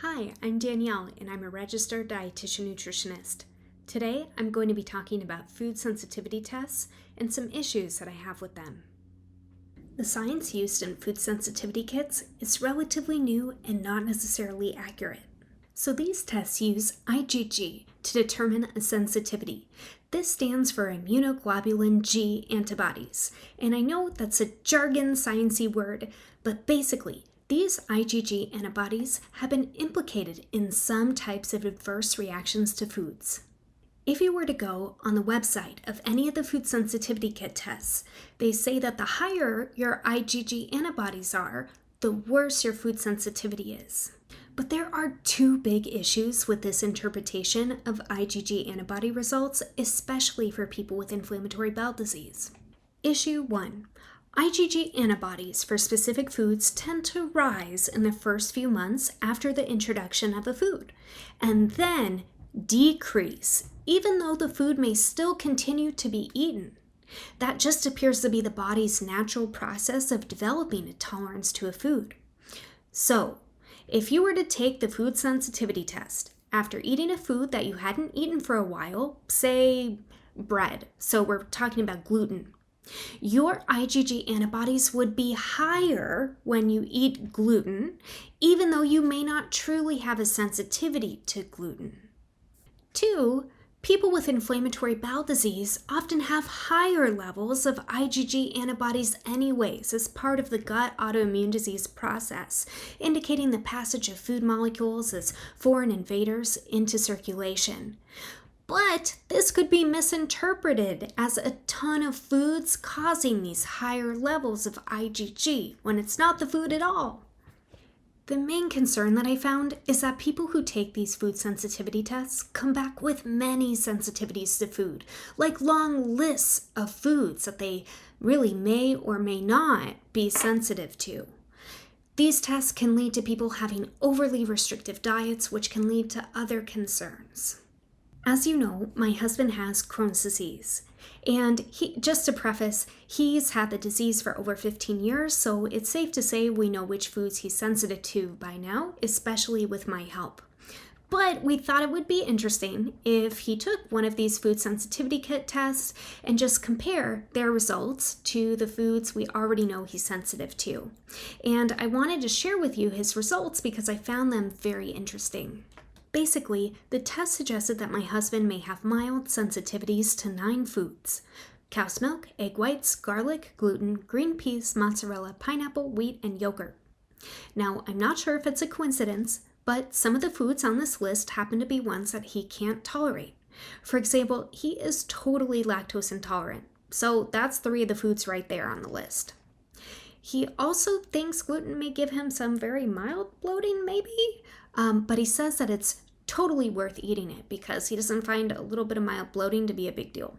Hi, I'm Danielle, and I'm a Registered Dietitian Nutritionist. Today, I'm going to be talking about food sensitivity tests and some issues that I have with them. The science used in food sensitivity kits is relatively new and not necessarily accurate. So these tests use IgG to determine a sensitivity. This stands for immunoglobulin G antibodies, and I know that's a jargon sciencey word, but basically, these IgG antibodies have been implicated in some types of adverse reactions to foods. If you were to go on the website of any of the food sensitivity kit tests, they say that the higher your IgG antibodies are, the worse your food sensitivity is. But there are two big issues with this interpretation of IgG antibody results, especially for people with inflammatory bowel disease. Issue 1. IgG antibodies for specific foods tend to rise in the first few months after the introduction of a food, and then decrease, even though the food may still continue to be eaten. That just appears to be the body's natural process of developing a tolerance to a food. So, if you were to take the food sensitivity test after eating a food that you hadn't eaten for a while, say bread, so we're talking about gluten, your IgG antibodies would be higher when you eat gluten, even though you may not truly have a sensitivity to gluten. 2. People with inflammatory bowel disease often have higher levels of IgG antibodies anyways as part of the gut autoimmune disease process, indicating the passage of food molecules as foreign invaders into circulation. But this could be misinterpreted as a ton of foods causing these higher levels of IgG when it's not the food at all. The main concern that I found is that people who take these food sensitivity tests come back with many sensitivities to food, like long lists of foods that they really may or may not be sensitive to. These tests can lead to people having overly restrictive diets, which can lead to other concerns. As you know, my husband has Crohn's disease, and just to preface, he's had the disease for over 15 years, so it's safe to say we know which foods he's sensitive to by now, especially with my help. But we thought it would be interesting if he took one of these food sensitivity kit tests and just compare their results to the foods we already know he's sensitive to. And I wanted to share with you his results because I found them very interesting. Basically, the test suggested that my husband may have mild sensitivities to 9 foods: cow's milk, egg whites, garlic, gluten, green peas, mozzarella, pineapple, wheat, and yogurt. Now, I'm not sure if it's a coincidence, but some of the foods on this list happen to be ones that he can't tolerate. For example, he is totally lactose intolerant, so that's 3 of the foods right there on the list. He also thinks gluten may give him some very mild bloating, maybe, but he says that it's totally worth eating it because he doesn't find a little bit of mild bloating to be a big deal.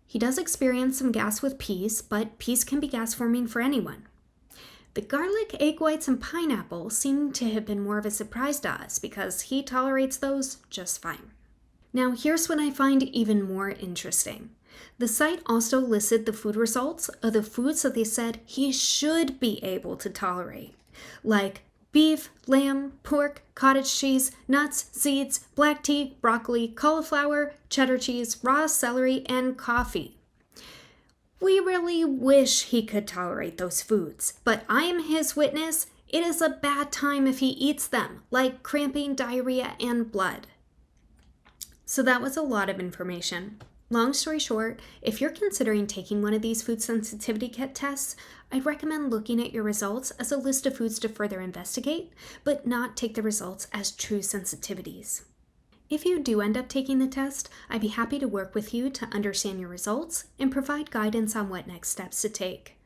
He does experience some gas with peas, but peas can be gas forming for anyone. The garlic, egg whites, and pineapple seem to have been more of a surprise to us because he tolerates those just fine. Now, here's what I find even more interesting. The site also listed the food results of the foods that they said he should be able to tolerate, like beef, lamb, pork, cottage cheese, nuts, seeds, black tea, broccoli, cauliflower, cheddar cheese, raw celery, and coffee. We really wish he could tolerate those foods, but I am his witness. It is a bad time if he eats them, like cramping, diarrhea, and blood. So that was a lot of information. Long story short, if you're considering taking one of these food sensitivity kit tests, I recommend looking at your results as a list of foods to further investigate, but not take the results as true sensitivities. If you do end up taking the test, I'd be happy to work with you to understand your results and provide guidance on what next steps to take.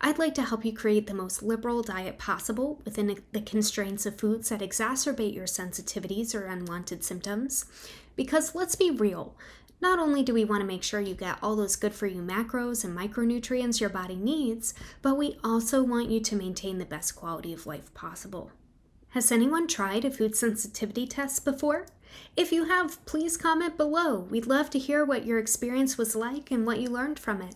I'd like to help you create the most liberal diet possible within the constraints of foods that exacerbate your sensitivities or unwanted symptoms. Because let's be real, not only do we want to make sure you get all those good for you macros and micronutrients your body needs, but we also want you to maintain the best quality of life possible. Has anyone tried a food sensitivity test before? If you have, please comment below. We'd love to hear what your experience was like and what you learned from it.